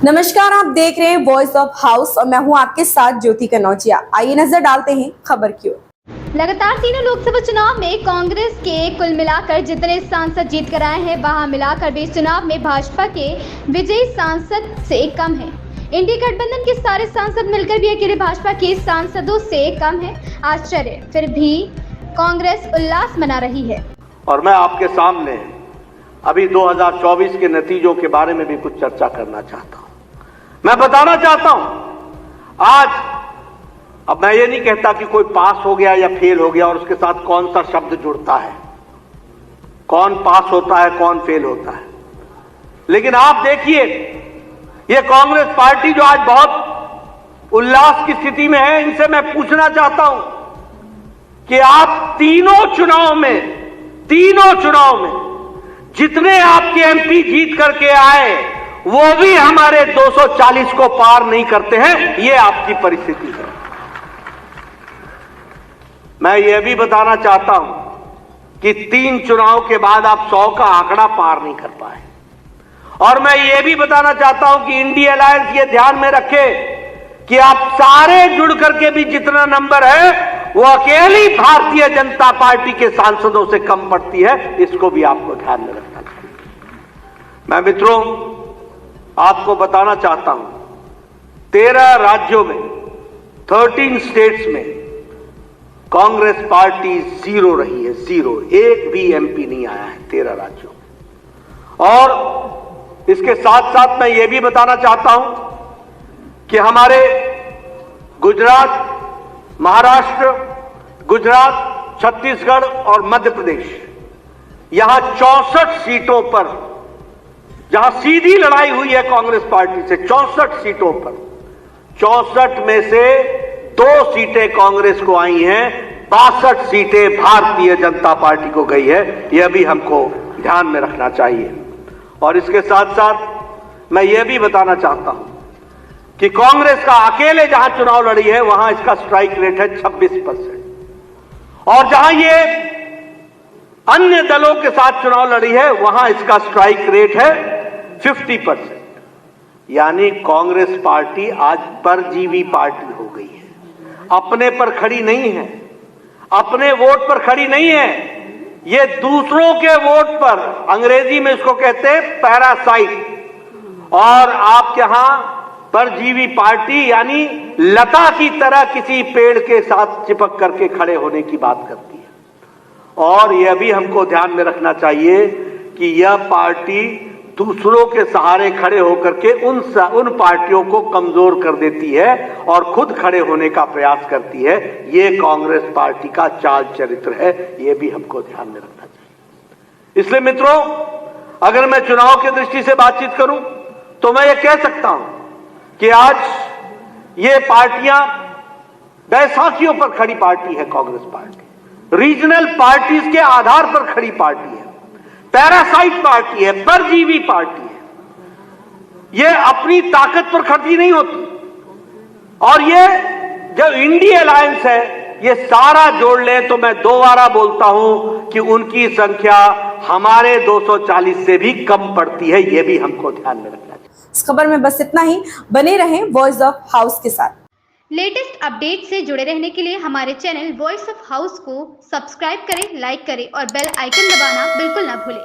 नमस्कार, आप देख रहे हैं वॉइस ऑफ हाउस और मैं हूं आपके साथ ज्योति कनौजिया। आइए नजर डालते हैं खबर की ओर। लगातार तीनों लोकसभा चुनाव में कांग्रेस के कुल मिलाकर जितने सांसद जीत कर आए हैं, वहां मिलाकर भी इस चुनाव में भाजपा के विजयी सांसद से कम है। इंडिया गठबंधन के सारे सांसद मिलकर भी अकेले भाजपा के सांसदों से कम है। आश्चर्य, फिर भी कांग्रेस उल्लास मना रही है। और मैं आपके सामने अभी 2024 के नतीजों के बारे में भी कुछ चर्चा करना चाहता हूं। मैं बताना चाहता हूं आज, अब मैं ये नहीं कहता कि कोई पास हो गया या फेल हो गया और उसके साथ कौन सा शब्द जुड़ता है, कौन पास होता है कौन फेल होता है, लेकिन आप देखिए ये कांग्रेस पार्टी जो आज बहुत उल्लास की स्थिति में है, इनसे मैं पूछना चाहता हूं कि आप तीनों चुनाव में जितने आपके एमपी जीत करके आए वो भी हमारे 240 को पार नहीं करते हैं। ये आपकी परिस्थिति है। मैं ये भी बताना चाहता हूं कि 3 चुनाव के बाद आप 100 का आंकड़ा पार नहीं कर पाए। और मैं ये भी बताना चाहता हूं कि इंडिया अलायंस ये ध्यान में रखे कि आप सारे जुड़ करके भी जितना नंबर है वो अकेली भारतीय जनता पार्टी के सांसदों से कम पड़ती है। इसको भी आपको ध्यान में रखना चाहिए। मैं मित्रों आपको बताना चाहता हूं 13 राज्यों में 13 स्टेट्स में कांग्रेस पार्टी जीरो रही है, जीरो। एक भी एमपी नहीं आया है 13 राज्यों में। और इसके साथ साथ मैं ये भी बताना चाहता हूं कि हमारे गुजरात, महाराष्ट्र, गुजरात, छत्तीसगढ़ और मध्य प्रदेश, यहां 64 सीटों पर जहां सीधी लड़ाई हुई है कांग्रेस पार्टी से, 64 सीटों पर 64 में से 2 सीटें कांग्रेस को आई हैं, 62 सीटें भारतीय जनता पार्टी को गई है। यह भी हमको ध्यान में रखना चाहिए। और इसके साथ साथ मैं यह भी बताना चाहता हूं कि कांग्रेस का अकेले जहां चुनाव लड़ी है वहां इसका स्ट्राइक रेट है 26%। और जहां ये अन्य दलों के साथ चुनाव लड़ी है वहां इसका स्ट्राइक रेट है 50%। यानी कांग्रेस पार्टी आज परजीवी पार्टी हो गई है, अपने पर खड़ी नहीं है, अपने वोट पर खड़ी नहीं है, ये दूसरों के वोट पर, अंग्रेजी में इसको कहते हैं पैरासाइट। और आपके यहां परजीवी पार्टी यानी लता की तरह किसी पेड़ के साथ चिपक करके खड़े होने की बात करती है। और यह भी हमको ध्यान में रखना चाहिए कि यह पार्टी दूसरों के सहारे खड़े होकर के उन पार्टियों को कमजोर कर देती है और खुद खड़े होने का प्रयास करती है। यह कांग्रेस पार्टी का चाल चरित्र है, यह भी हमको ध्यान में रखना चाहिए। इसलिए मित्रों, अगर मैं चुनाव की दृष्टि से बातचीत करूं तो मैं ये कह सकता हूं कि आज ये पार्टियां बैसाखियों पर खड़ी पार्टी है। कांग्रेस पार्टी रीजनल पार्टीज के आधार पर खड़ी पार्टी है, पैरासाइट पार्टी है, परजीवी पार्टी है। ये अपनी ताकत पर खड़ी नहीं होती। और ये जो इंडिया अलायंस है, ये सारा जोड़ लें तो मैं दोबारा बोलता हूं कि उनकी संख्या हमारे 240 से भी कम पड़ती है। ये भी हमको ध्यान में रखना चाहिए। इस खबर में बस इतना ही। बने रहें वॉइस ऑफ हाउस के साथ। लेटेस्ट अपडेट से जुड़े रहने के लिए हमारे चैनल वॉइस ऑफ हाउस को सब्सक्राइब करें, लाइक करें और बेल आइकन दबाना बिल्कुल ना भूलें।